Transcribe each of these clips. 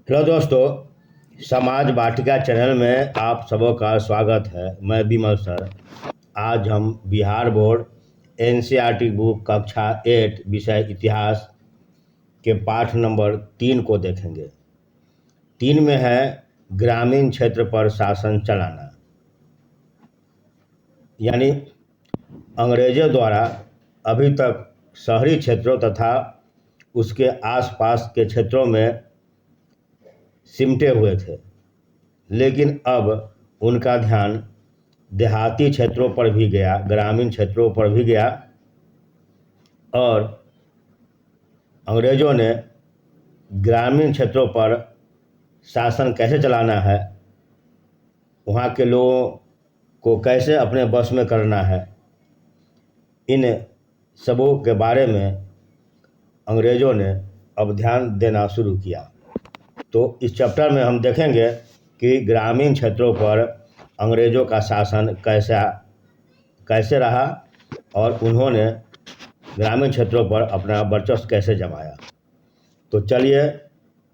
Hello दोस्तों, समाज वाटिका channel में आप सबों का स्वागत है। मैं विमल सर। आज हम बिहार बोर्ड एनसीईआरटी बुक कक्षा 8 विषय इतिहास के पाठ नंबर 3 को देखेंगे। 3 में है ग्रामीण क्षेत्र पर शासन चलाना, यानी अंग्रेजों द्वारा अभी तक शहरी क्षेत्रों तथा उसके आसपास के क्षेत्रों में सिमटे हुए थे, लेकिन अब उनका ध्यान देहाती क्षेत्रों पर भी गया, ग्रामीण क्षेत्रों पर भी गया और अंग्रेज़ों ने ग्रामीण क्षेत्रों पर शासन कैसे चलाना है, वहाँ के लोगों को कैसे अपने बस में करना है, इन सबों के बारे में अंग्रेज़ों ने अब ध्यान देना शुरू किया। तो इस चैप्टर में हम देखेंगे कि ग्रामीण क्षेत्रों पर अंग्रेज़ों का शासन कैसे रहा और उन्होंने ग्रामीण क्षेत्रों पर अपना वर्चस्व कैसे जमाया। तो चलिए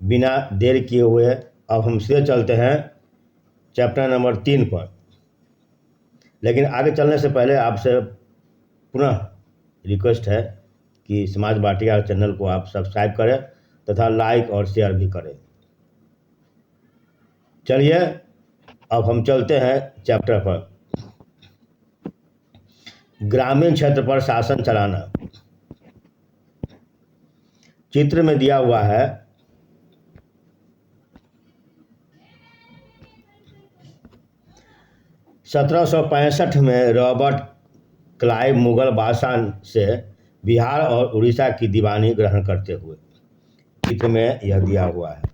बिना देर किए हुए अब हम सीधे चलते हैं चैप्टर नंबर 3 पर। लेकिन आगे चलने से पहले आपसे पुनः रिक्वेस्ट है कि समाज वाटिका चैनल को आप सब्सक्राइब करें तथा लाइक और शेयर भी करें। चलिए अब हम चलते हैं चैप्टर पर। ग्रामीण क्षेत्र पर शासन चलाना। चित्र में दिया हुआ है (1765) में रॉबर्ट क्लाइव मुगल बादशाह से बिहार और उड़ीसा की दीवानी ग्रहण करते हुए। चित्र में यह दिया हुआ है।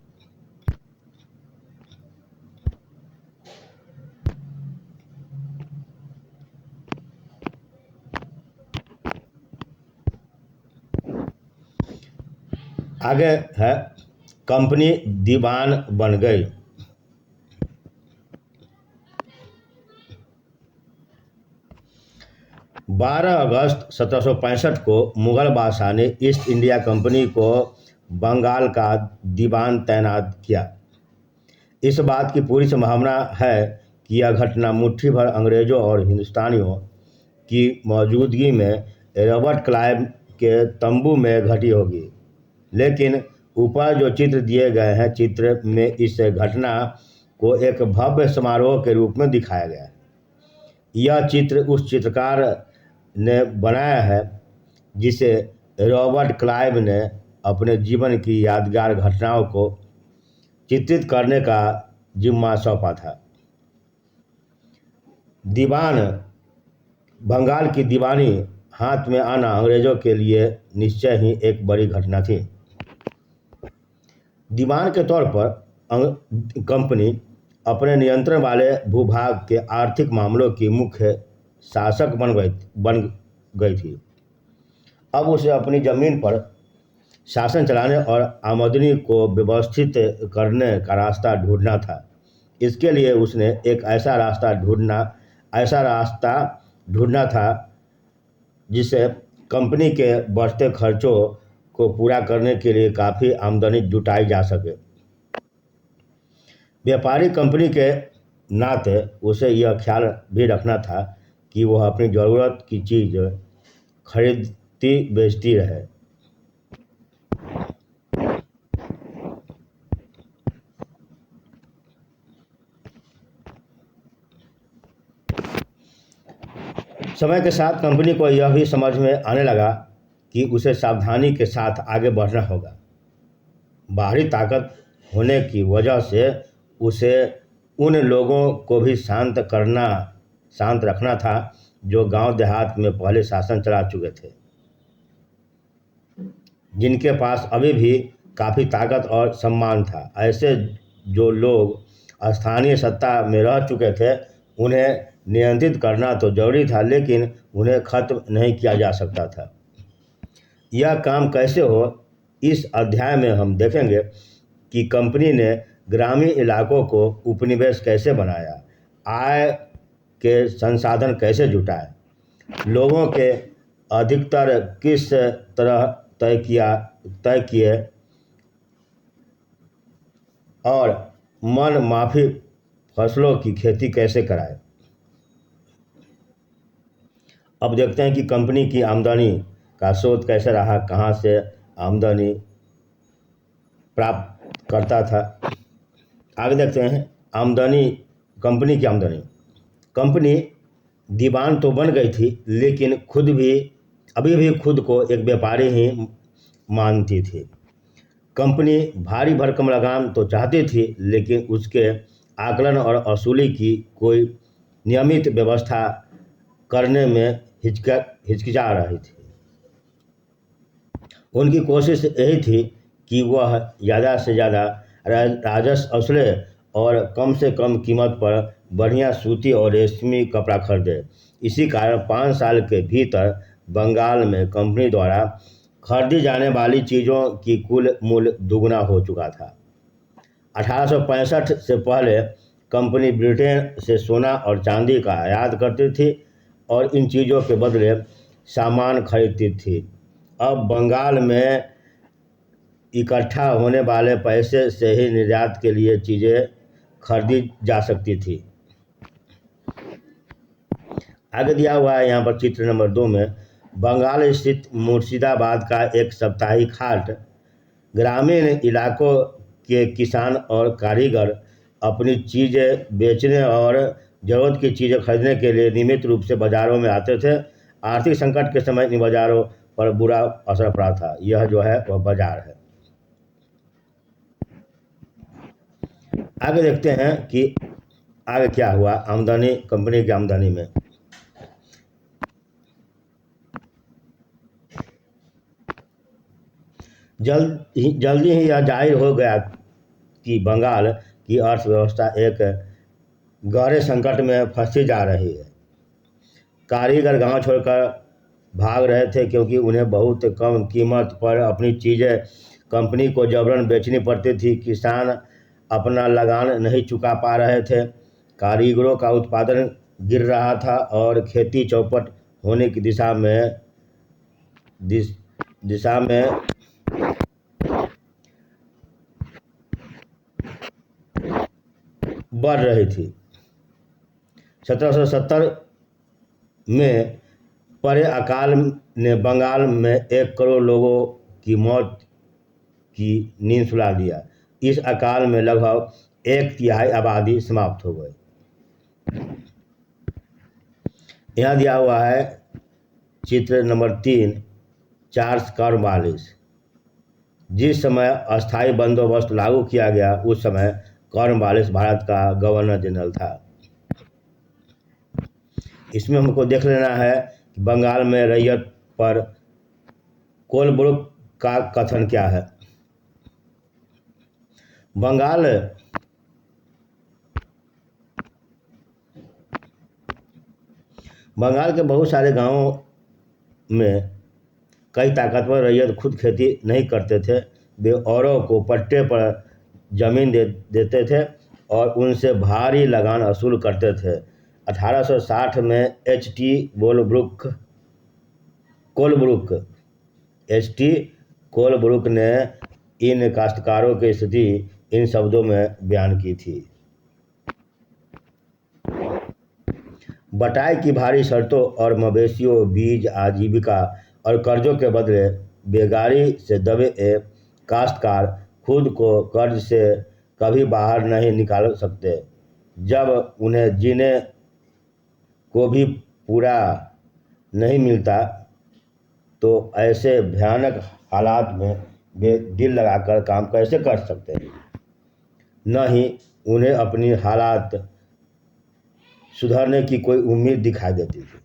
आगे है कंपनी दीवान बन गई। (12 अगस्त 1765) को मुगल बादशाह ने ईस्ट इंडिया कंपनी को बंगाल का दीवान तैनात किया। इस बात की पूरी संभावना है कि यह घटना मुट्ठी भर अंग्रेज़ों और हिंदुस्तानियों की मौजूदगी में रॉबर्ट क्लाइव के तंबू में घटी होगी, लेकिन ऊपर जो चित्र दिए गए हैं, चित्र में इस घटना को एक भव्य समारोह के रूप में दिखाया गया है। यह चित्र उस चित्रकार ने बनाया है जिसे रॉबर्ट क्लाइव ने अपने जीवन की यादगार घटनाओं को चित्रित करने का जिम्मा सौंपा था। दीवान बंगाल की दीवानी हाथ में आना अंग्रेज़ों के लिए निश्चय ही एक बड़ी घटना थी। दीवान के तौर पर कंपनी अपने नियंत्रण वाले भूभाग के आर्थिक मामलों की मुख्य शासक बन गई थी। अब उसे अपनी ज़मीन पर शासन चलाने और आमदनी को व्यवस्थित करने का रास्ता ढूंढना था। इसके लिए उसने एक ऐसा रास्ता ढूंढना था जिससे कंपनी के बढ़ते खर्चों को पूरा करने के लिए काफ़ी आमदनी जुटाई जा सके। व्यापारी कंपनी के नाते उसे यह ख्याल भी रखना था कि वह अपनी ज़रूरत की चीज़ खरीदती बेचती रहे। समय के साथ कंपनी को यह भी समझ में आने लगा कि उसे सावधानी के साथ आगे बढ़ना होगा। बाहरी ताकत होने की वजह से उसे उन लोगों को भी शांत रखना था जो गांव देहात में पहले शासन चला चुके थे, जिनके पास अभी भी काफ़ी ताकत और सम्मान था। ऐसे जो लोग स्थानीय सत्ता में रह चुके थे, उन्हें नियंत्रित करना तो जरूरी था, लेकिन उन्हें खत्म नहीं किया जा सकता था। यह काम कैसे हो, इस अध्याय में हम देखेंगे कि कंपनी ने ग्रामीण इलाकों को उपनिवेश कैसे बनाया, आय के संसाधन कैसे जुटाए, लोगों के अधिकतर किस तरह तय किए और मन माफी फसलों की खेती कैसे कराए। अब देखते हैं कि कंपनी की आमदनी का स्रोत कैसे रहा, कहाँ से आमदनी प्राप्त करता था। आगे देखते हैं आमदनी, कंपनी की आमदनी। कंपनी दीवान तो बन गई थी, लेकिन अभी भी खुद को एक व्यापारी ही मानती थी। कंपनी भारी भरकम लगान तो चाहती थी, लेकिन उसके आकलन और वसूली की कोई नियमित व्यवस्था करने में हिचकिचा रही थी। उनकी कोशिश यही थी कि वह ज़्यादा से ज़्यादा राजस्व वसूले और कम से कम कीमत पर बढ़िया सूती और रेशमी कपड़ा खरीदे। इसी कारण 5 साल के भीतर बंगाल में कंपनी द्वारा खरीदी जाने वाली चीज़ों की कुल मूल्य दुगना हो चुका था। 1865 से पहले कंपनी ब्रिटेन से सोना और चांदी का आयात करती थी और इन चीज़ों के बदले सामान खरीदती थी। अब बंगाल में इकट्ठा होने वाले पैसे से ही निर्यात के लिए चीज़ें खरीदी जा सकती थी। आगे दिया हुआ है यहाँ पर चित्र नंबर 2 में, बंगाल स्थित मुर्शिदाबाद का एक साप्ताहिक हाट। ग्रामीण इलाकों के किसान और कारीगर अपनी चीज़ें बेचने और ज़रूरत की चीज़ें खरीदने के लिए नियमित रूप से बाज़ारों में आते थे। आर्थिक संकट के समय इन बाज़ारों पर बुरा असर पड़ा था। यह जो है वह बाज़ार है। आगे देखते हैं कि आगे क्या हुआ आमदनी, कंपनी की आमदनी में। जल्दी ही यह जाहिर हो गया कि बंगाल की अर्थव्यवस्था एक गहरे संकट में फंसी जा रही है। कारीगर गांव छोड़कर भाग रहे थे क्योंकि उन्हें बहुत कम कीमत पर अपनी चीज़ें कंपनी को जबरन बेचनी पड़ती थी। किसान अपना लगान नहीं चुका पा रहे थे, कारीगरों का उत्पादन गिर रहा था और खेती चौपट होने की दिशा में बढ़ रही थी। 1770 में पड़े अकाल ने बंगाल में 1 करोड़ लोगों की मौत की नींद सुला दिया। इस अकाल में लगभग 1/3 आबादी समाप्त हो गई। यहाँ दिया हुआ है चित्र नंबर 3, चार्ल्स कॉर्नवालिस। जिस समय अस्थायी बंदोबस्त लागू किया गया उस समय कॉर्नवालिस भारत का गवर्नर जनरल था। इसमें हमको देख लेना है कि बंगाल में रैयत पर कोलब्रुक का कथन क्या है। बंगाल के बहुत सारे गांवों में कई ताकतवर रैयत खुद खेती नहीं करते थे। वे औरों को पट्टे पर जमीन देते थे और उनसे भारी लगान वसूल करते थे। 1860 में एच.टी. कोलब्रुक ने इन काश्तकारों की स्थिति इन शब्दों में बयान की थी। बटाई की भारी शर्तों और मवेशियों, बीज, आजीविका और कर्जों के बदले बेगारी से दबे काश्तकार खुद को कर्ज से कभी बाहर नहीं निकाल सकते। जब उन्हें जीने को भी पूरा नहीं मिलता तो ऐसे भयानक हालात में वे दिल लगाकर काम कैसे कर सकते हैं। न ही उन्हें अपनी हालात सुधरने की कोई उम्मीद दिखाई देती थी।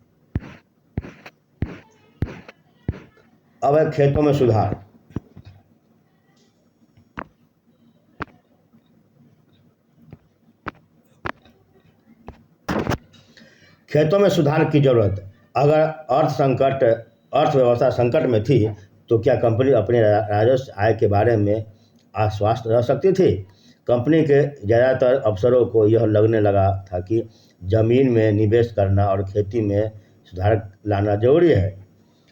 अब है खेतों में सुधार। खेतों में सुधार की जरूरत। अगर अर्थव्यवस्था संकट में थी तो क्या कंपनी अपने राजस्व आय के बारे में आश्वस्त रह सकती थी। कंपनी के ज़्यादातर अफसरों को यह लगने लगा था कि जमीन में निवेश करना और खेती में सुधार लाना जरूरी है।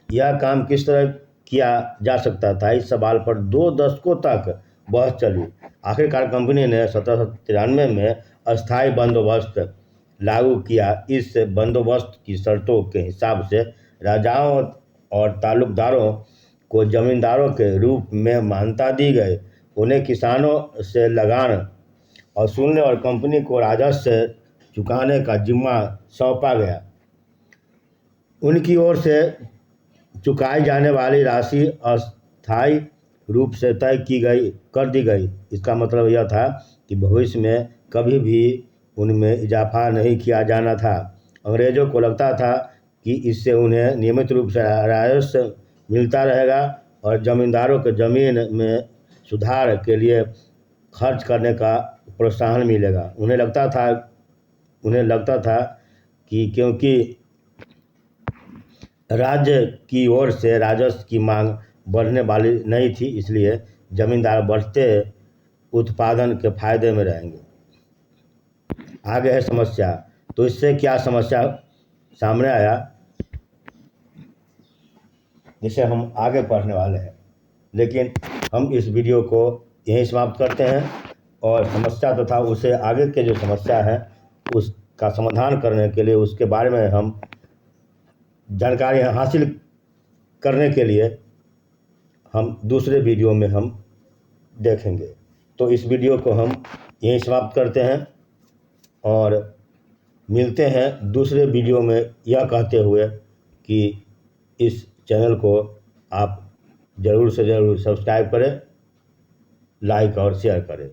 यह काम किस तरह किया जा सकता था, इस सवाल पर 2 दशकों तक बहस चली। आखिरकार कंपनी ने 1793 में अस्थायी बंदोबस्त लागू किया। इस बंदोबस्त की शर्तों के हिसाब से राजाओं और तालुकदारों को जमींदारों के रूप में मान्यता दी गई। उन्हें किसानों से लगान वसूलने और कंपनी को राजस्व चुकाने का जिम्मा सौंपा गया। उनकी ओर से चुकाई जाने वाली राशि अस्थायी रूप से तय कर दी गई। इसका मतलब यह था कि भविष्य में कभी भी उनमें इजाफा नहीं किया जाना था। अंग्रेज़ों को लगता था कि इससे उन्हें नियमित रूप से राजस्व मिलता रहेगा और ज़मींदारों को ज़मीन में सुधार के लिए खर्च करने का प्रोत्साहन मिलेगा। उन्हें लगता था कि क्योंकि राज्य की ओर से राजस्व की मांग बढ़ने वाली नहीं थी, इसलिए जमींदार बढ़ते उत्पादन के फायदे में रहेंगे। आगे है समस्या। तो इससे क्या समस्या सामने आया, जिसे हम आगे पढ़ने वाले हैं। लेकिन हम इस वीडियो को यहीं समाप्त करते हैं और समस्या तथा उसे आगे के जो समस्या है उसका समाधान करने के लिए, उसके बारे में हम जानकारी हासिल करने के लिए हम दूसरे वीडियो में हम देखेंगे। तो इस वीडियो को हम यहीं समाप्त करते हैं और मिलते हैं दूसरे वीडियो में, यह कहते हुए कि इस चैनल को आप ज़रूर से ज़रूर सब्सक्राइब करें, लाइक और शेयर करें।